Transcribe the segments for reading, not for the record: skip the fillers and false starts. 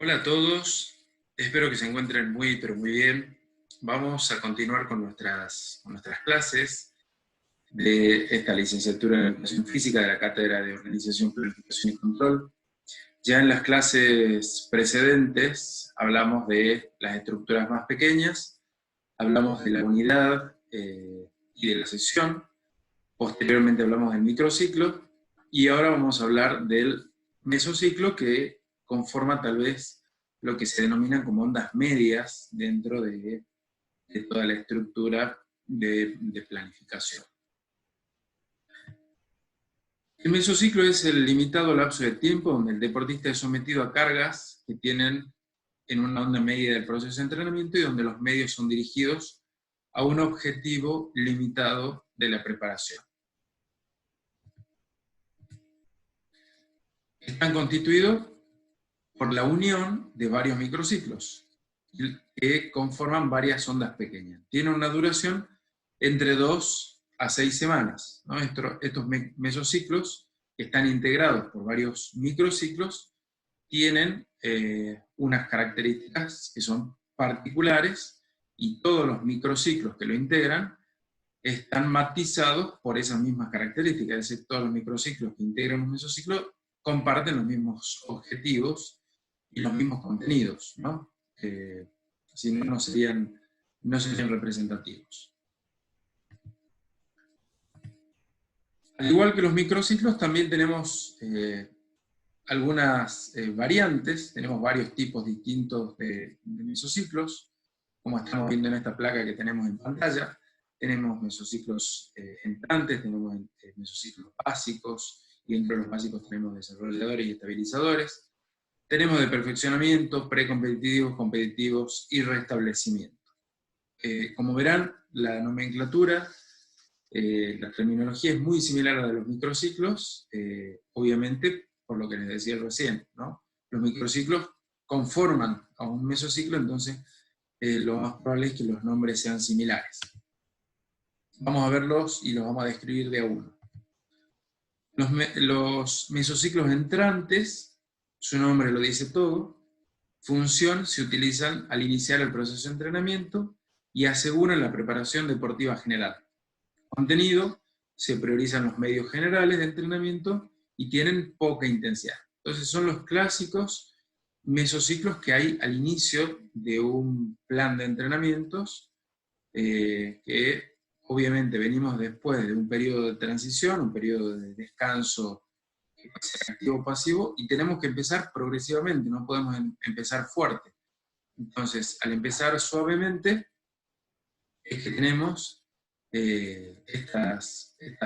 Hola a todos, espero que se encuentren muy pero muy bien. Vamos a continuar con nuestras clases de esta licenciatura en Educación Física de la Cátedra de Organización, Planificación y Control. Ya en las clases precedentes hablamos de las estructuras más pequeñas, hablamos de la unidad y de la sección, posteriormente hablamos del microciclo, y ahora vamos a hablar del mesociclo, que conforma tal vez lo que se denominan como ondas medias dentro de toda la estructura de planificación. El mesociclo es el limitado lapso de tiempo donde el deportista es sometido a cargas que tienen en una onda media del proceso de entrenamiento y donde los medios son dirigidos a un objetivo limitado de la preparación. Están constituidos por la unión de varios microciclos que conforman varias ondas pequeñas. Tienen una duración entre 2 a 6 semanas, ¿no? Estos mesociclos, que están integrados por varios microciclos, tienen unas características que son particulares, y todos los microciclos que lo integran están matizados por esas mismas características. Es decir, todos los microciclos que integran un mesociclo comparten los mismos objetivos y los mismos contenidos, ¿no? Si no, no serían representativos. Al igual que los microciclos, también tenemos algunas variantes, tenemos varios tipos distintos de mesociclos, como estamos viendo en esta placa que tenemos en pantalla. Tenemos mesociclos entrantes, tenemos mesociclos básicos, y dentro de los básicos tenemos desarrolladores y estabilizadores. Tenemos de perfeccionamiento, precompetitivos, competitivos y restablecimiento. Como verán, la nomenclatura, la terminología es muy similar a la de los microciclos, obviamente por lo que les decía recién, ¿no? Los microciclos conforman a un mesociclo, entonces lo más probable es que los nombres sean similares. Vamos a verlos y los vamos a describir de a uno. Los mesociclos entrantes, su nombre lo dice todo. Función: se utilizan al iniciar el proceso de entrenamiento y aseguran la preparación deportiva general. Contenido: se priorizan los medios generales de entrenamiento y tienen poca intensidad. Entonces son los clásicos mesociclos que hay al inicio de un plan de entrenamientos, que obviamente venimos después de un periodo de transición, un periodo de descanso, activo o pasivo, y tenemos que empezar progresivamente, no podemos empezar fuerte. Entonces, al empezar suavemente, es que tenemos esta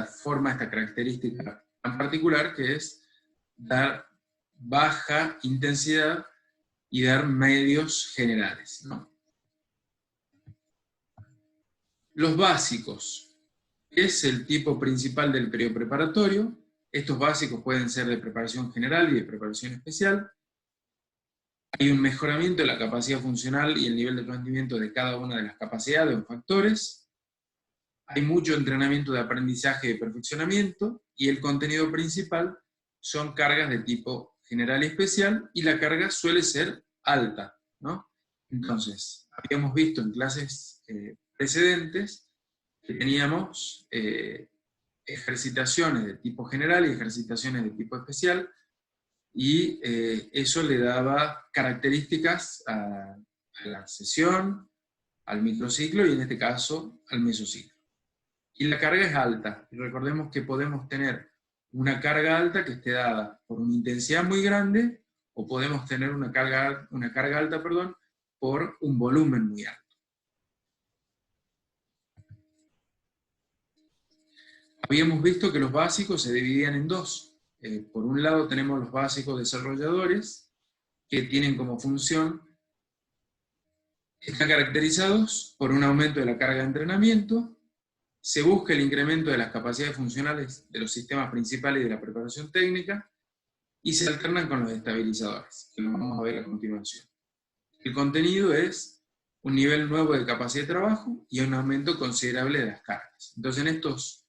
forma, esta característica tan particular, que es dar baja intensidad y dar medios generales, ¿no? Los básicos es el tipo principal del periodo preparatorio. Estos básicos pueden ser de preparación general y de preparación especial. Hay un mejoramiento de la capacidad funcional y el nivel de rendimiento de cada una de las capacidades o factores. Hay mucho entrenamiento de aprendizaje y de perfeccionamiento, y el contenido principal son cargas de tipo general y especial, y la carga suele ser alta, ¿no? Entonces, habíamos visto en clases precedentes que teníamos ejercitaciones de tipo general y ejercitaciones de tipo especial, y eso le daba características a la sesión, al microciclo y en este caso al mesociclo. Y la carga es alta, y recordemos que podemos tener una carga alta que esté dada por una intensidad muy grande, o podemos tener una carga alta, por un volumen muy alto. Habíamos visto que los básicos se dividían en dos. Por un lado tenemos los básicos desarrolladores, que tienen como función, están caracterizados por un aumento de la carga de entrenamiento, se busca el incremento de las capacidades funcionales de los sistemas principales de la preparación técnica, y se alternan con los estabilizadores, que lo vamos a ver a continuación. El contenido es un nivel nuevo de capacidad de trabajo y un aumento considerable de las cargas. Entonces, en estos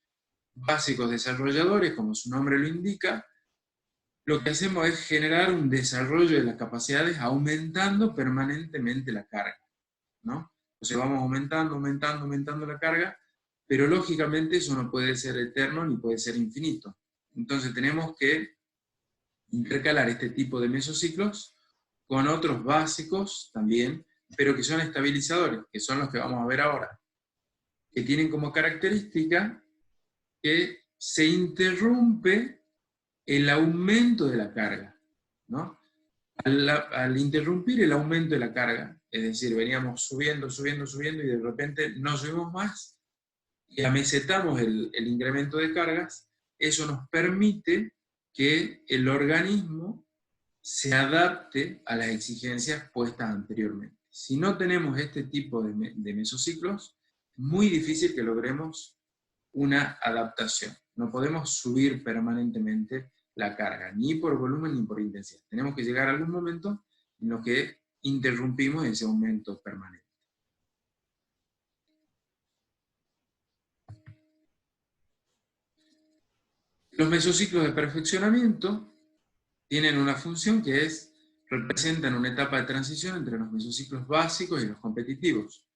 básicos desarrolladores, como su nombre lo indica, lo que hacemos es generar un desarrollo de las capacidades aumentando permanentemente la carga, ¿no? Entonces vamos aumentando la carga, pero lógicamente eso no puede ser eterno ni puede ser infinito. Entonces tenemos que intercalar este tipo de mesociclos con otros básicos también, pero que son estabilizadores, que son los que vamos a ver ahora, que tienen como característica que se interrumpe el aumento de la carga, ¿no? Al interrumpir el aumento de la carga, es decir, veníamos subiendo y de repente no subimos más, y amesetamos el incremento de cargas, eso nos permite que el organismo se adapte a las exigencias puestas anteriormente. Si no tenemos este tipo de mesociclos, es muy difícil que logremos una adaptación. No podemos subir permanentemente la carga, ni por volumen ni por intensidad. Tenemos que llegar a algún momento en lo que interrumpimos ese aumento permanente. Los mesociclos de perfeccionamiento tienen una función que es, representan una etapa de transición entre los mesociclos básicos y los competitivos.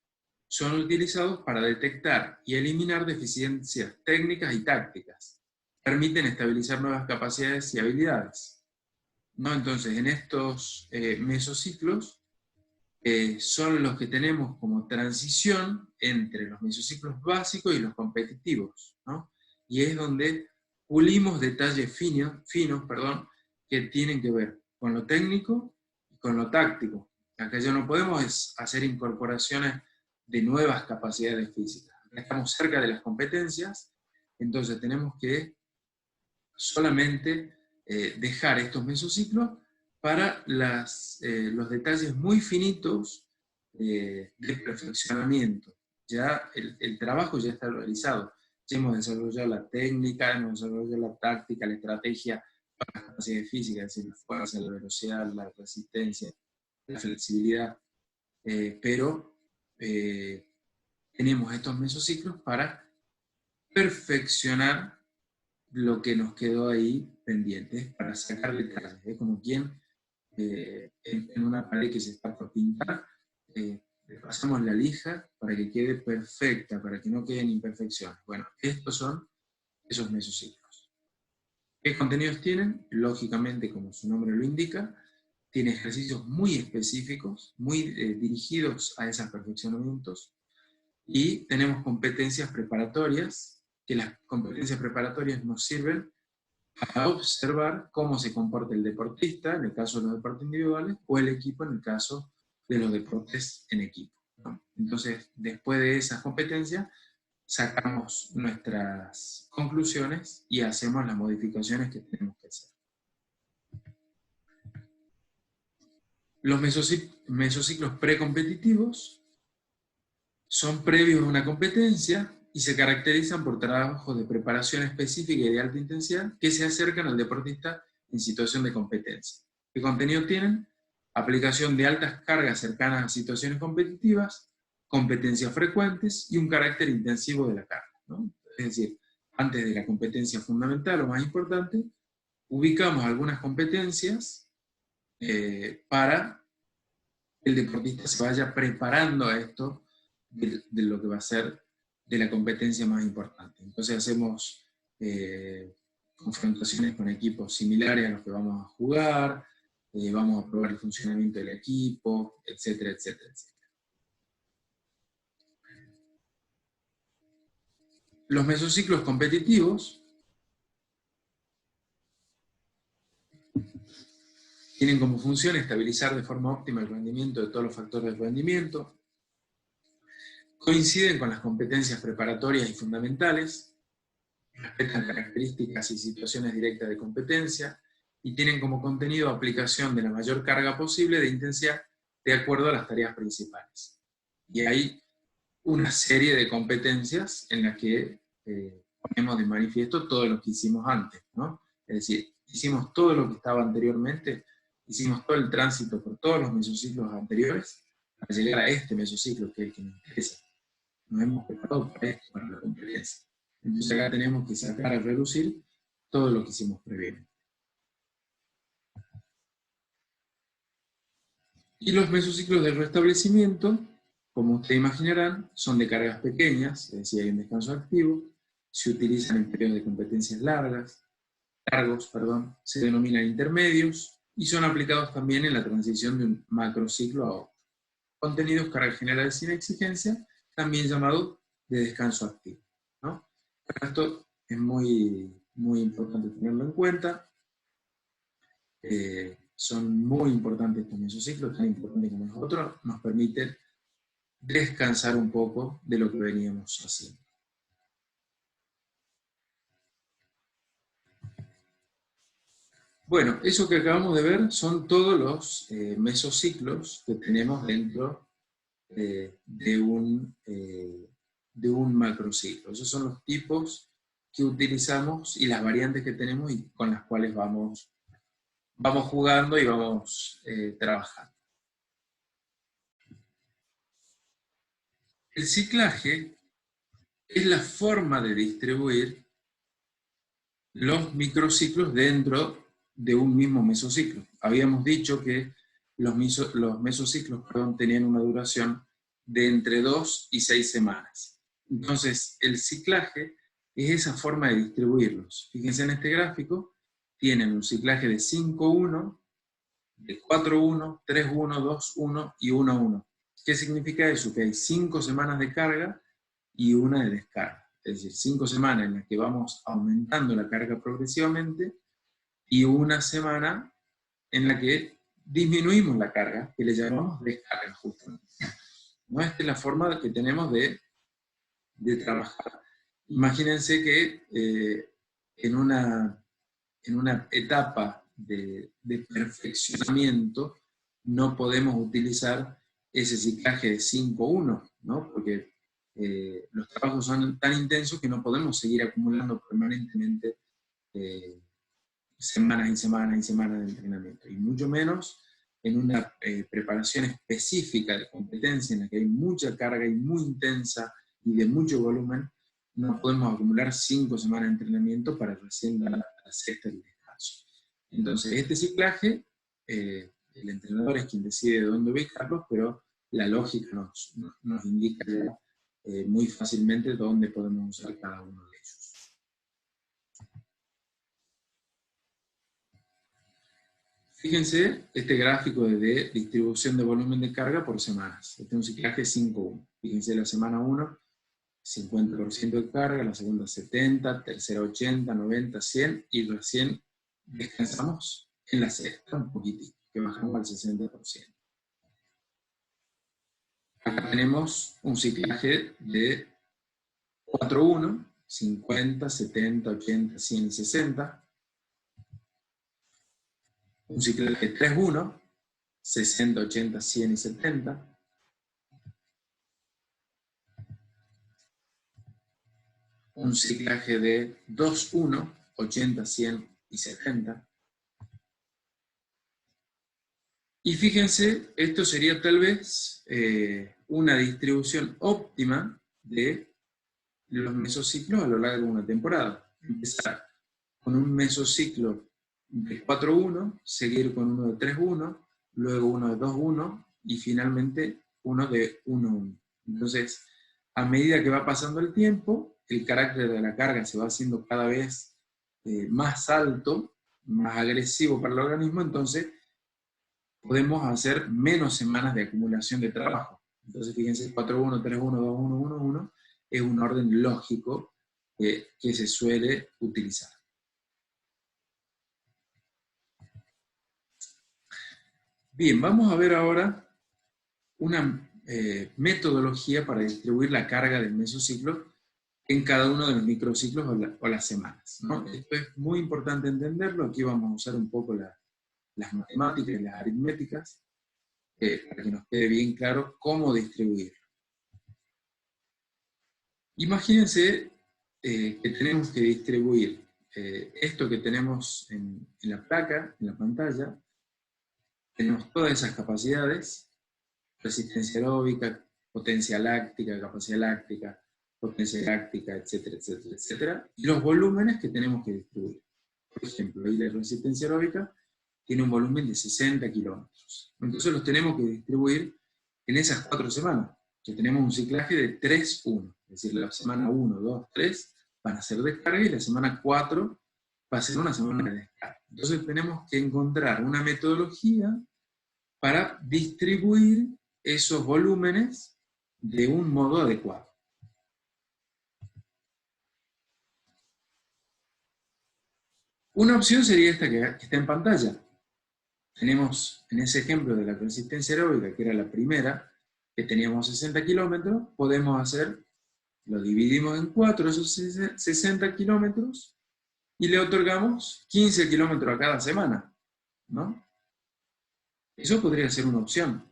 Son utilizados para detectar y eliminar deficiencias técnicas y tácticas. Permiten estabilizar nuevas capacidades y habilidades, ¿no? Entonces, en estos mesociclos son los que tenemos como transición entre los mesociclos básicos y los competitivos, ¿no? Y es donde pulimos detalles finos, que tienen que ver con lo técnico y con lo táctico. Acá ya no podemos hacer incorporaciones de nuevas capacidades físicas. Acá estamos cerca de las competencias, entonces tenemos que solamente dejar estos mesociclos para los detalles muy finitos de perfeccionamiento. Ya el trabajo ya está realizado. Ya hemos desarrollado la técnica, hemos desarrollado la táctica, la estrategia para las capacidades físicas, es decir, la fuerza, la velocidad, la resistencia, la flexibilidad, pero tenemos estos mesociclos para perfeccionar lo que nos quedó ahí pendiente, para sacar detalles. Es como quien en una pared que se está por pintar, le pasamos la lija para que quede perfecta, para que no queden imperfecciones. Bueno, estos son esos mesociclos. ¿Qué contenidos tienen? Lógicamente, como su nombre lo indica, tiene ejercicios muy específicos, muy dirigidos a esos perfeccionamientos, y tenemos competencias preparatorias, que las competencias preparatorias nos sirven para observar cómo se comporta el deportista, en el caso de los deportes individuales, o el equipo en el caso de los deportes en equipo, ¿no? Entonces, después de esas competencias, sacamos nuestras conclusiones y hacemos las modificaciones que tenemos que hacer. Los mesociclos precompetitivos son previos a una competencia y se caracterizan por trabajos de preparación específica y de alta intensidad que se acercan al deportista en situación de competencia. ¿Qué contenido tienen? Aplicación de altas cargas cercanas a situaciones competitivas, competencias frecuentes y un carácter intensivo de la carga, ¿no? Es decir, antes de la competencia fundamental o más importante, ubicamos algunas competencias para que el deportista se vaya preparando a esto de lo que va a ser de la competencia más importante. Entonces hacemos confrontaciones con equipos similares a los que vamos a jugar, vamos a probar el funcionamiento del equipo, etcétera, etcétera, etcétera. Los mesociclos competitivos tienen como función estabilizar de forma óptima el rendimiento de todos los factores de rendimiento, coinciden con las competencias preparatorias y fundamentales, respetan características y situaciones directas de competencia, y tienen como contenido aplicación de la mayor carga posible de intensidad de acuerdo a las tareas principales. Y hay una serie de competencias en las que ponemos de manifiesto todo lo que hicimos antes, ¿no? Es decir, hicimos todo lo que estaba anteriormente, hicimos todo el tránsito por todos los mesociclos anteriores para llegar a este mesociclo que es el que nos interesa. Nos hemos preparado para esto, para la competencia. Entonces acá tenemos que sacar a reducir todo lo que hicimos previamente. Y los mesociclos de restablecimiento, como ustedes imaginarán, son de cargas pequeñas, es decir, hay un descanso activo, se utilizan en periodos de competencias largos, se denominan intermedios, y son aplicados también en la transición de un macrociclo a otro. Contenidos cargas generales sin exigencia, también llamado de descanso activo, ¿no? Esto es muy importante tenerlo en cuenta. Son muy importantes estos mesociclos, tan importantes como los otros, nos permiten descansar un poco de lo que veníamos haciendo. Bueno, eso que acabamos de ver son todos los mesociclos que tenemos dentro de un macrociclo. Esos son los tipos que utilizamos y las variantes que tenemos y con las cuales vamos jugando y vamos trabajando. El ciclaje es la forma de distribuir los microciclos dentro de un mismo mesociclo. Habíamos dicho que los mesociclos tenían una duración de entre 2 y 6 semanas. Entonces, el ciclaje es esa forma de distribuirlos. Fíjense en este gráfico, tienen un ciclaje de 5-1, de 4-1, 3-1, 2-1 y 1-1. ¿Qué significa eso? Que hay 5 semanas de carga y una de descarga. Es decir, 5 semanas en las que vamos aumentando la carga progresivamente y una semana en la que disminuimos la carga, que le llamamos descarga justamente. ¿No? Esta es la forma que tenemos de trabajar. Imagínense que en una etapa de perfeccionamiento no podemos utilizar ese ciclaje de 5-1, ¿no? Porque los trabajos son tan intensos que no podemos seguir acumulando permanentemente semanas y semanas y semanas de entrenamiento, y mucho menos en una preparación específica de competencia en la que hay mucha carga y muy intensa y de mucho volumen. No podemos acumular 5 semanas de entrenamiento para recién dar la sexta del descanso. Entonces, este ciclaje, el entrenador es quien decide dónde ubicarlos, pero la lógica nos indica muy fácilmente dónde podemos usar cada uno de ellos. Fíjense este gráfico de distribución de volumen de carga por semanas. Este es un ciclaje 5-1. Fíjense la semana 1, 50% de carga, la segunda 70, tercera 80, 90, 100, y recién descansamos en la sexta un poquitito, que bajamos al 60%. Acá tenemos un ciclaje de 4-1, 50, 70, 80, 100 y 60. Un ciclaje de 3-1, 60, 80, 100 y 70. Un ciclaje de 2-1, 80, 100 y 70. Y fíjense, esto sería tal vez una distribución óptima de los mesociclos a lo largo de una temporada. Empezar con un mesociclo de 4-1, seguir con uno de 3-1, luego uno de 2-1 y finalmente uno de 1-1. Entonces, a medida que va pasando el tiempo, el carácter de la carga se va haciendo cada vez más alto, más agresivo para el organismo, entonces podemos hacer menos semanas de acumulación de trabajo. Entonces, fíjense, 4-1, 3-1, 2-1, 1-1 es un orden lógico que se suele utilizar. Bien, vamos a ver ahora una metodología para distribuir la carga del mesociclo en cada uno de los microciclos o las semanas, ¿no? Esto es muy importante entenderlo. Aquí vamos a usar un poco las matemáticas y las aritméticas para que nos quede bien claro cómo distribuirlo. Imagínense que tenemos que distribuir esto que tenemos en la placa, en la pantalla. Tenemos todas esas capacidades: resistencia aeróbica, potencia láctica, capacidad láctica, potencia láctica, etcétera, etcétera, etcétera, y los volúmenes que tenemos que distribuir. Por ejemplo, ahí la resistencia aeróbica tiene un volumen de 60 kilómetros. Entonces los tenemos que distribuir en esas 4 semanas, que tenemos un ciclaje de 3-1. Es decir, la semana 1, 2, 3 van a ser descarga y la semana 4 va a ser una semana de descarga. Entonces tenemos que encontrar una metodología para distribuir esos volúmenes de un modo adecuado. Una opción sería esta que está en pantalla. Tenemos en ese ejemplo de la consistencia aeróbica, que era la primera, que teníamos 60 kilómetros, podemos hacer, lo dividimos en 4, esos 60 kilómetros, y le otorgamos 15 kilómetros a cada semana, ¿no? Eso podría ser una opción.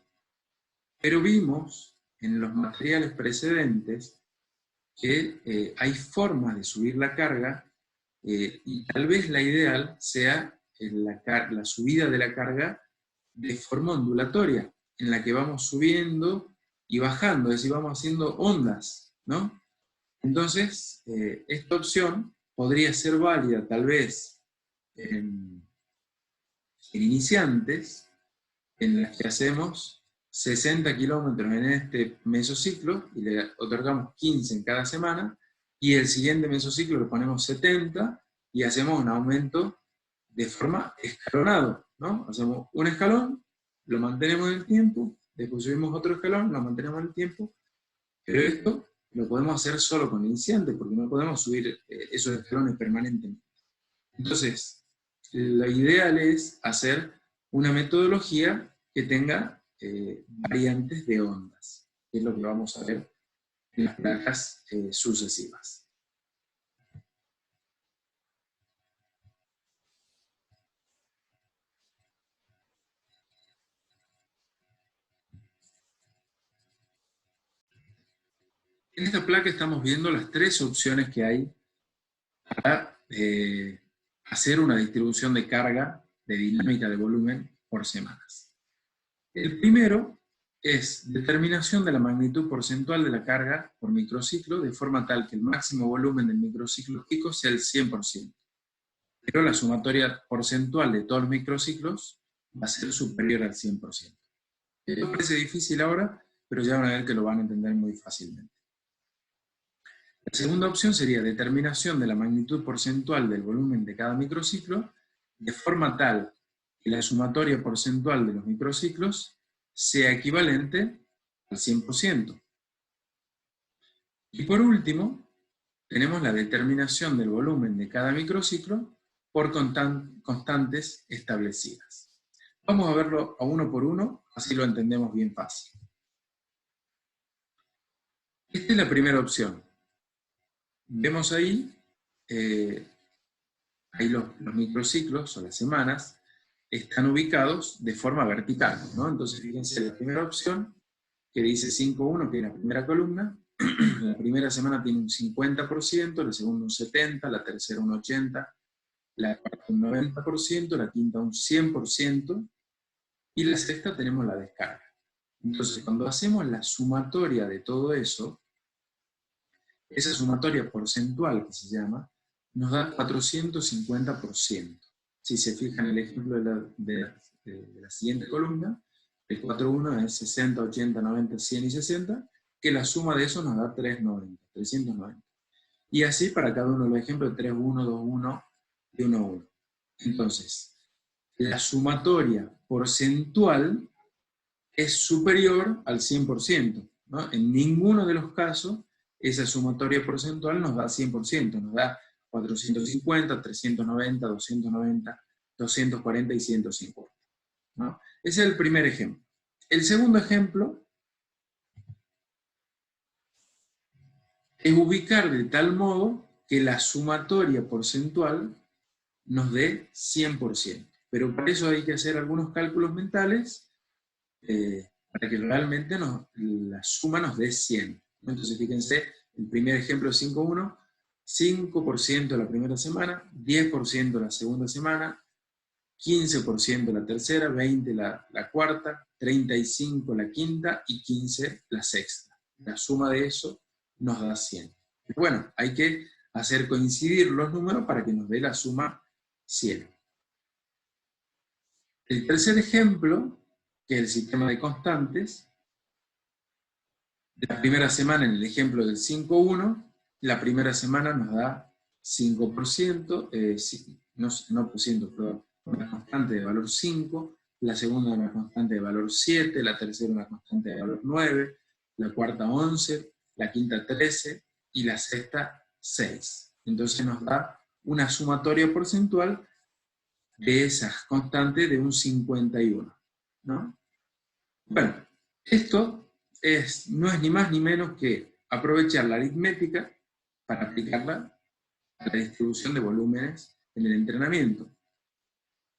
Pero vimos en los materiales precedentes que hay formas de subir la carga, y tal vez la ideal sea la subida de la carga de forma ondulatoria, en la que vamos subiendo y bajando, es decir, vamos haciendo ondas, ¿no? Entonces, esta opción podría ser válida tal vez en iniciantes, en las que hacemos 60 kilómetros en este mesociclo, y le otorgamos 15 en cada semana, y el siguiente mesociclo le ponemos 70, y hacemos un aumento de forma escalonado, ¿no? Hacemos un escalón, lo mantenemos en el tiempo, después subimos otro escalón, lo mantenemos en el tiempo, pero esto lo podemos hacer solo con iniciantes, porque no podemos subir esos escalones permanentemente. Entonces, lo ideal es hacer una metodología que tenga variantes de ondas, que es lo que vamos a ver en las placas sucesivas. En esta placa estamos viendo las 3 opciones que hay para hacer una distribución de carga de dinámica de volumen por semanas. El primero es determinación de la magnitud porcentual de la carga por microciclo, de forma tal que el máximo volumen del microciclo pico sea el 100%. Pero la sumatoria porcentual de todos los microciclos va a ser superior al 100%. Esto parece difícil ahora, pero ya van a ver que lo van a entender muy fácilmente. La segunda opción sería determinación de la magnitud porcentual del volumen de cada microciclo, de forma tal que la sumatoria porcentual de los microciclos sea equivalente al 100%. Y por último, tenemos la determinación del volumen de cada microciclo por constantes establecidas. Vamos a verlo a uno por uno, así lo entendemos bien fácil. Esta es la primera opción. Vemos ahí, los microciclos o las semanas están ubicados de forma vertical, ¿no? Entonces fíjense, la primera opción, que dice 5.1, que es la primera columna, la primera semana tiene un 50%, la segunda un 70%, la tercera un 80%, la cuarta un 90%, la quinta un 100%, y la sexta tenemos la descarga. Entonces, cuando hacemos la sumatoria de todo eso, esa sumatoria porcentual que se llama, nos da 450%. Si se fijan en el ejemplo de la siguiente columna, el 4.1 es 60, 80, 90, 100 y 60, que la suma de eso nos da 390. Y así para cada uno de los ejemplos, 3.1, 2.1 y 1.1. Entonces, la sumatoria porcentual es superior al 100%, ¿no? En ninguno de los casos esa sumatoria porcentual nos da 100%, nos da 450, 390, 290, 240 y 150, ¿no? Ese es el primer ejemplo. El segundo ejemplo es ubicar de tal modo que la sumatoria porcentual nos dé 100%. Pero para eso hay que hacer algunos cálculos mentales para que realmente la suma nos dé 100. Entonces fíjense, el primer ejemplo es 5.1, 5% la primera semana, 10% la segunda semana, 15% la tercera, 20% la cuarta, 35% la quinta y 15% la sexta. La suma de eso nos da 100. Pero bueno, hay que hacer coincidir los números para que nos dé la suma 100. El tercer ejemplo, que es el sistema de constantes, la primera semana en el ejemplo del 5,1, la primera semana nos da 5%, no por ciento, perdón, una constante de valor 5, la segunda una constante de valor 7, la tercera una constante de valor 9, la cuarta 11, la quinta 13 y la sexta 6. Entonces nos da una sumatoria porcentual de esas constantes de un 51, ¿no? Bueno, esto no es ni más ni menos que aprovechar la aritmética para aplicarla a la distribución de volúmenes en el entrenamiento.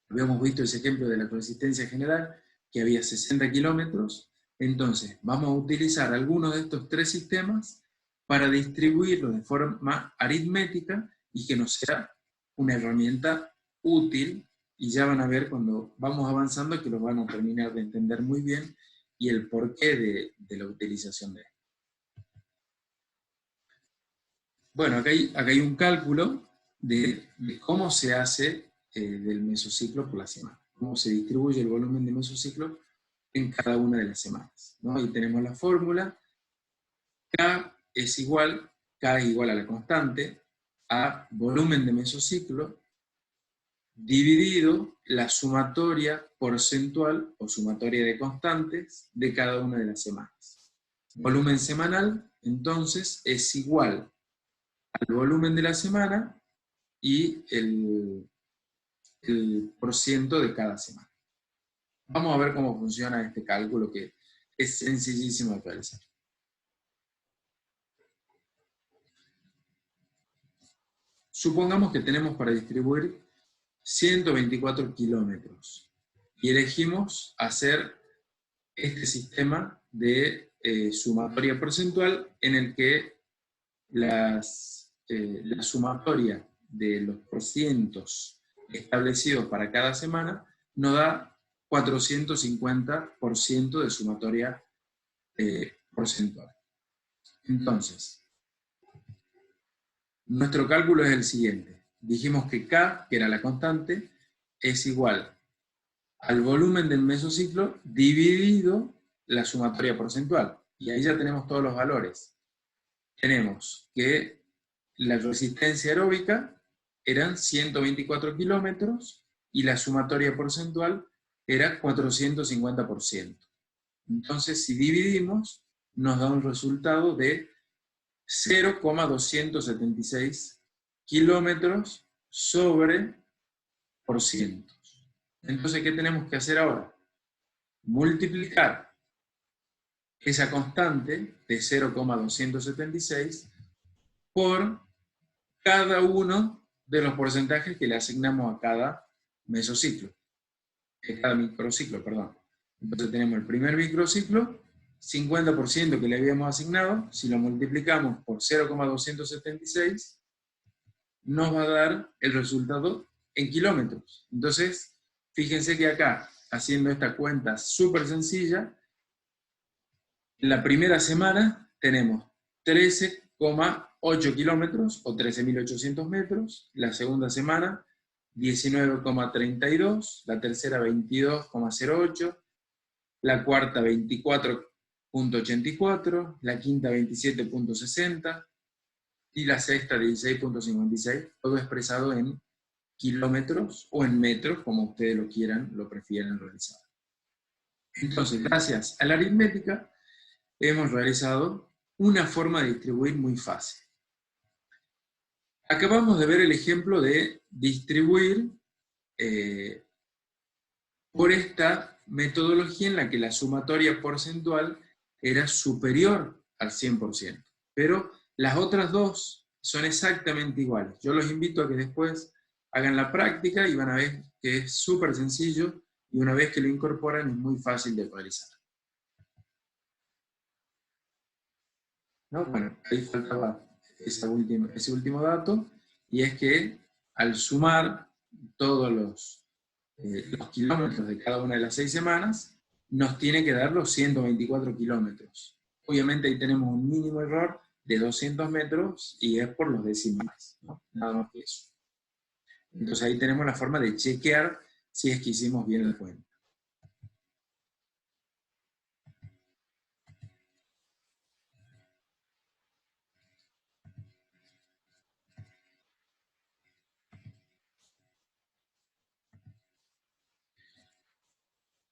Habíamos visto ese ejemplo de la consistencia general, que había 60 kilómetros, entonces vamos a utilizar algunos de estos tres sistemas para distribuirlos de forma aritmética y que nos sea una herramienta útil, y ya van a ver cuando vamos avanzando que los van a terminar de entender muy bien y el porqué de la utilización de esto. Bueno, acá hay un cálculo de cómo se hace del mesociclo por la semana, cómo se distribuye el volumen de mesociclo en cada una de las semanas, ¿no? Ahí tenemos la fórmula. K es igual a la constante, a volumen de mesociclo, dividido la sumatoria porcentual o sumatoria de constantes de cada una de las semanas. Volumen semanal, entonces, es igual al volumen de la semana y el porciento de cada semana. Vamos a ver cómo funciona este cálculo, que es sencillísimo de realizar. Supongamos que tenemos para distribuir 124 kilómetros y elegimos hacer este sistema de sumatoria porcentual en el que la sumatoria de los porcientos establecidos para cada semana nos da 450% de sumatoria porcentual. Entonces, nuestro cálculo es el siguiente. Dijimos que K, que era la constante, es igual al volumen del mesociclo dividido la sumatoria porcentual. Y ahí ya tenemos todos los valores. Tenemos que la resistencia aeróbica eran 124 kilómetros y la sumatoria porcentual era 450%. Entonces, si dividimos, nos da un resultado de 0,276 kilómetros sobre por cientos. Entonces, ¿qué tenemos que hacer ahora? Multiplicar esa constante de 0,276 por cada uno de los porcentajes que le asignamos a cada mesociclo, a cada microciclo, perdón. Entonces tenemos el primer microciclo, 50% que le habíamos asignado, si lo multiplicamos por 0,276, nos va a dar el resultado en kilómetros. Entonces, fíjense que acá, haciendo esta cuenta súper sencilla, la primera semana tenemos 13,8 kilómetros o 13.800 metros, la segunda semana 19,32, la tercera 22,08, la cuarta 24,84, la quinta 27,60 y la sexta 16,56, todo expresado en kilómetros o en metros, como ustedes lo quieran, lo prefieran realizar. Entonces, gracias a la aritmética, hemos realizado una forma de distribuir muy fácil. Acabamos de ver el ejemplo de distribuir por esta metodología en la que la sumatoria porcentual era superior al 100%. Pero las otras dos son exactamente iguales. Yo los invito a que después hagan la práctica y van a ver que es súper sencillo y una vez que lo incorporan es muy fácil de realizar. ¿No? Bueno, ahí faltaba ese último dato, y es que al sumar todos los kilómetros de cada una de las 6 semanas, nos tiene que dar los 124 kilómetros. Obviamente ahí tenemos un mínimo error de 200 metros y es por los decimales, ¿no? Nada más que eso. Entonces ahí tenemos la forma de chequear si es que hicimos bien la cuenta.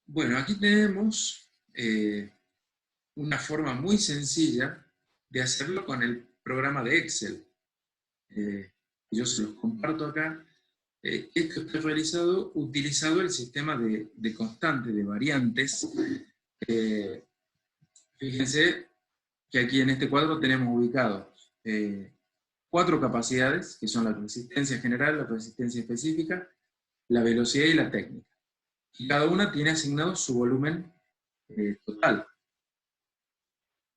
Bueno, aquí tenemos una forma muy sencilla de hacerlo con el programa de Excel. Yo se los comparto acá. Esto está realizado utilizando el sistema de constantes, de variantes. Fíjense que aquí en este cuadro tenemos ubicados 4 capacidades, que son la resistencia general, la resistencia específica, la velocidad y la técnica. Y cada una tiene asignado su volumen total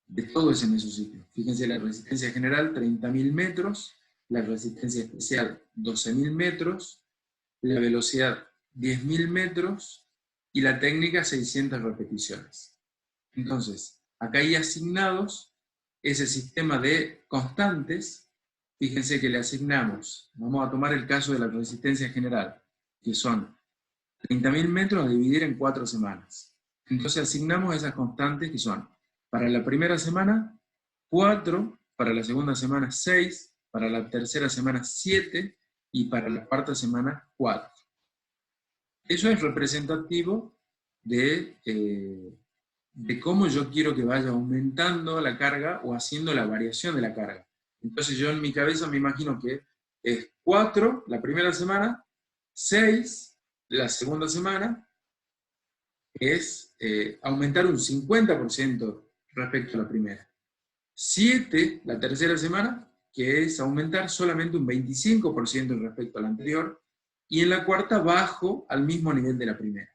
de todo ese mesociclo. Fíjense, la resistencia general, 30.000 metros, la resistencia especial, 12.000 metros, la velocidad, 10.000 metros, y la técnica, 600 repeticiones. Entonces, acá hay asignados ese sistema de constantes. Fíjense que le asignamos, vamos a tomar el caso de la resistencia general, que son 30.000 metros a dividir en 4 semanas. Entonces asignamos esas constantes que son, para la primera semana, 4, para la segunda semana, 6, para la tercera semana, 7, y para la cuarta semana, 4. Eso es representativo de cómo yo quiero que vaya aumentando la carga o haciendo la variación de la carga. Entonces yo en mi cabeza me imagino que es 4 la primera semana, 6 la segunda semana, es aumentar un 50% respecto a la primera. 7 la tercera semana, que es aumentar solamente un 25% respecto a la anterior, y en la cuarta bajo al mismo nivel de la primera.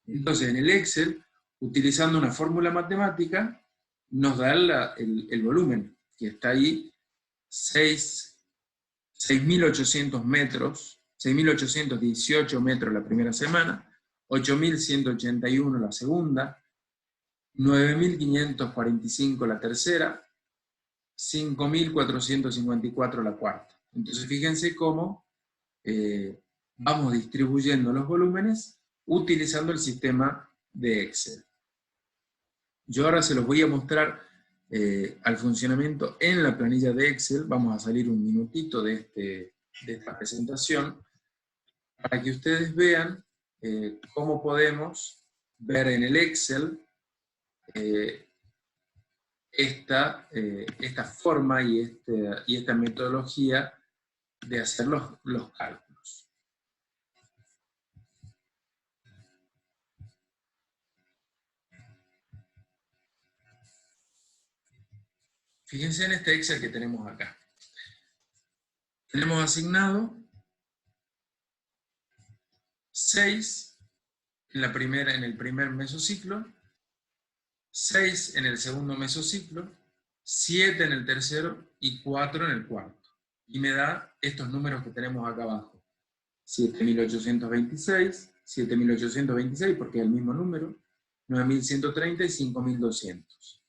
Entonces en el Excel, utilizando una fórmula matemática, nos da el volumen, que está ahí, 6.800 metros, 6.818 metros la primera semana, 8.181 la segunda, 9.545 la tercera, 5.454 la cuarta. Entonces fíjense cómo vamos distribuyendo los volúmenes utilizando el sistema de Excel. Yo ahora se los voy a mostrar al funcionamiento en la planilla de Excel. Vamos a salir un minutito de esta presentación para que ustedes vean cómo podemos ver en el Excel esta forma y esta metodología de hacer los cálculos. Fíjense en este Excel que tenemos acá. Tenemos asignado 6 en el primer mesociclo, 6 en el segundo mesociclo, 7 en el tercero y 4 en el cuarto. Y me da estos números que tenemos acá abajo. 7.826, 7.826 porque es el mismo número, 9.130 y 5.200.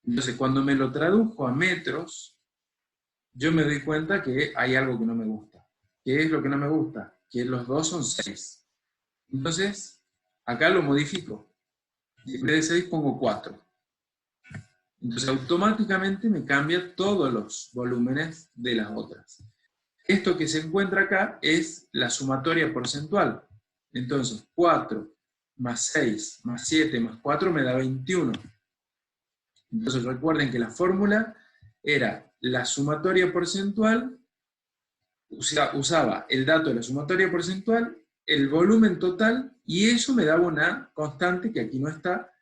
Entonces cuando me lo tradujo a metros, yo me doy cuenta que hay algo que no me gusta. ¿Qué es lo que no me gusta? Que los dos son 6. Entonces, acá lo modifico. En vez de 6 pongo 4. Entonces automáticamente me cambia todos los volúmenes de las otras. Esto que se encuentra acá es la sumatoria porcentual. Entonces 4 más 6 más 7 más 4 me da 21. Entonces recuerden que la fórmula era la sumatoria porcentual, usaba el dato de la sumatoria porcentual, el volumen total, y eso me daba una constante que aquí no está,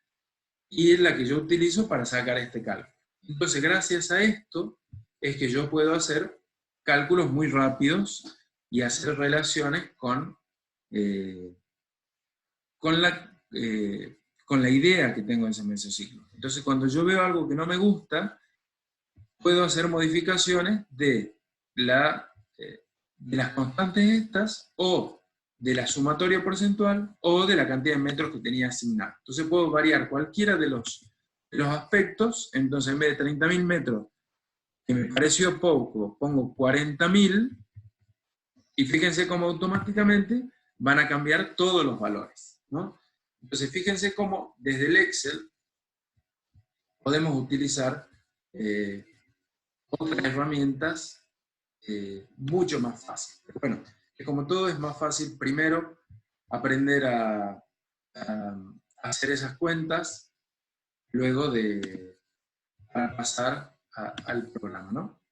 y es la que yo utilizo para sacar este cálculo. Entonces, gracias a esto, es que yo puedo hacer cálculos muy rápidos y hacer relaciones con la idea que tengo en ese mesociclo. Entonces, cuando yo veo algo que no me gusta, puedo hacer modificaciones de las constantes estas, o de la sumatoria porcentual, o de la cantidad de metros que tenía asignado. Entonces puedo variar cualquiera de los aspectos. Entonces en vez de 30.000 metros, que me pareció poco, pongo 40.000, y fíjense cómo automáticamente van a cambiar todos los valores, ¿no? Entonces, fíjense cómo desde el Excel podemos utilizar otras herramientas mucho más fácil. Pero bueno, que como todo es más fácil primero aprender a hacer esas cuentas, luego para pasar al programa, ¿no?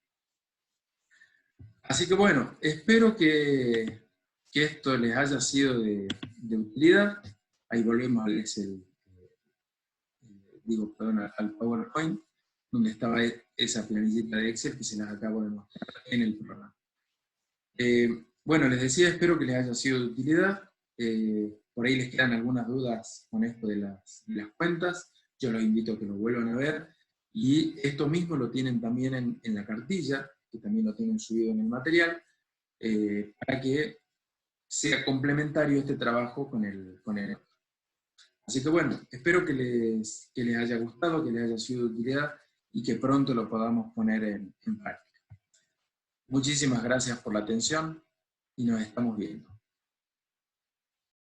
Así que bueno, espero que esto les haya sido de utilidad. Ahí volvemos al Excel, al PowerPoint, donde estaba esa planillita de Excel que se las acabo de mostrar en el programa. Bueno, les decía, espero que les haya sido de utilidad. Por ahí les quedan algunas dudas con esto de las cuentas. Yo los invito a que lo vuelvan a ver. Y esto mismo lo tienen también en la cartilla, que también lo tienen subido en el material, para que sea complementario este trabajo con el otro. Así que bueno, espero que les haya gustado, que les haya sido de utilidad y que pronto lo podamos poner en práctica. Muchísimas gracias por la atención y nos estamos viendo.